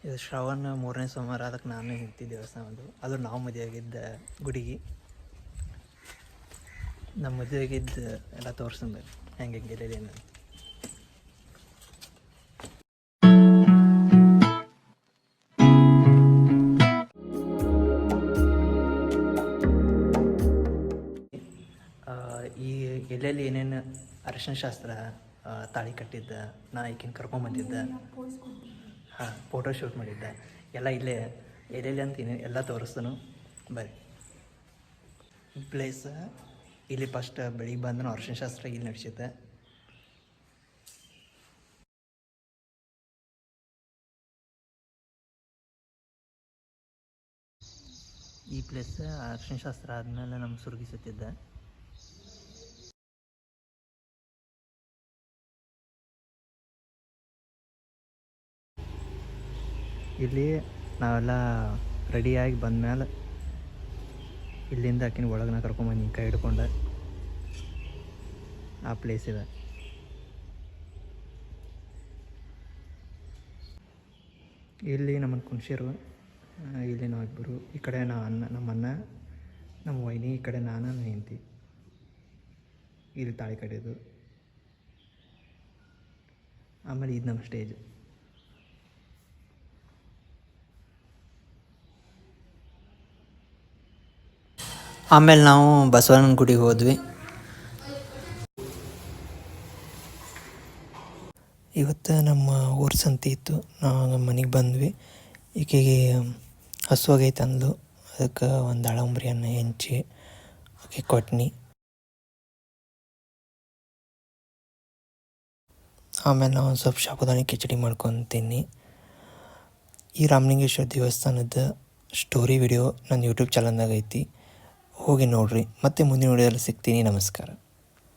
ಇದು ಶ್ರಾವಣ 3ನೇ ಸೋಮವಾರ. ಅದಕ್ಕೆ ನಾನು ಹೆಂಡತಿ ದೇವಸ್ಥಾನದ್ದು ಅದು ನಾವು ಮದುವೆಯಾಗಿದ್ದ ಗುಡಿಗೆ. ನಮ್ಮ ಮದುವೆಯಾಗಿದ್ದು ಎಲ್ಲ ತೋರಿಸ್ತಾರೆ ಹೆಂಗೆ ಗೆಲೆದೇನು. ಈ ಎಲ್ಲೆಲ್ಲಿ ಏನೇನು ಅರಿಶಿನ ಶಾಸ್ತ್ರ, ತಾಳಿ ಕಟ್ಟಿದ್ದ, ನಾ ಈಕಿನ ಕರ್ಕೊಂಬಂದಿದ್ದ, ಹಾಂ ಫೋಟೋ ಶೂಟ್ ಮಾಡಿದ್ದೆ ಎಲ್ಲ ಇಲ್ಲೇ ಎಲ್ಲೆಲ್ಲಿ ಅಂತ ಎಲ್ಲ ತೋರಿಸ್ತಾನು. ಬರ್ರಿ. ಪ್ಲೇಸ್ ಇಲ್ಲಿ ಫಸ್ಟ್ ಬೆಳಿಗ್ಗೆ ಬಂದು ಅರಿಶಿನ ಶಾಸ್ತ್ರ ಇಲ್ಲಿ ನಡೆಸಿದ್ದೆ. ಈ ಪ್ಲೇಸ್ ಅರಿಶಿನ ಶಾಸ್ತ್ರ ಆದಮೇಲೆ ನಮ್ಮ ಸುರ್ಗಿ ಸುತ್ತಿದ್ದೆ. ಇಲ್ಲಿ ನಾವೆಲ್ಲ ರೆಡಿಯಾಗಿ ಬಂದಮೇಲೆ ಇಲ್ಲಿಂದ ಆಕಿನ ಒಳಗೆ ಕರ್ಕೊಂಬಂದು ಕೈ ಹಿಡ್ಕೊಂಡು ಆ ಪ್ಲೇಸ್ ಇದೆ. ಇಲ್ಲಿ ನಮ್ಮನ್ನು ಕುಣ್ಸಿರು. ಇಲ್ಲಿ ನಾವಿಬ್ಬರು, ಈ ಕಡೆ ನಮ್ಮ ಅಣ್ಣ, ನಮ್ಮ ವೈನಿ, ಈ ಕಡೆ ನಾನು, ನನ್ನ ಹೆಂಡತಿ. ಇಲ್ಲಿ ತಾಳಿ ಕಟ್ಟಿದ್ದು. ಆಮೇಲೆ ಇದು ನಮ್ಮ ಸ್ಟೇಜ್. ಆಮೇಲೆ ನಾವು ಬಸವಣ್ಣನ ಗುಡಿಗೆ ಹೋದ್ವಿ. ಇವತ್ತು ನಮ್ಮ ಊರ ಸಂತೆ ಇತ್ತು. ನಾವು ನಮ್ಮ ಮನೆಗೆ ಬಂದ್ವಿ. ಈಕೆಗೆ ಹಸುವಾಗೈತೆ ಅಂದ್ಲು. ಅದಕ್ಕೆ ಒಂದು ದಾಳಂಬ್ರಿಯನ್ನು ಹೆಂಚಿ ಆಕೆ ಕೊಟ್ನಿ. ಆಮೇಲೆ ನಾವು ಒಂದು ಸ್ವಲ್ಪ ಸಾಬುದಾನಿ ಕಿಚಡಿ ಮಾಡ್ಕೊತೀನಿ. ಈ ರಾಮಲಿಂಗೇಶ್ವರ ದೇವಸ್ಥಾನದ ಸ್ಟೋರಿ ವಿಡಿಯೋ ನನ್ನ ಯೂಟ್ಯೂಬ್ ಚಾನಲ್ನಾಗ ಐತಿ, ಹೋಗಿ ನೋಡಿರಿ. ಮತ್ತೆ ಮುಂದಿನ ವಿಡಿಯೋದಲ್ಲಿ ಸಿಗ್ತೀನಿ. ನಮಸ್ಕಾರ.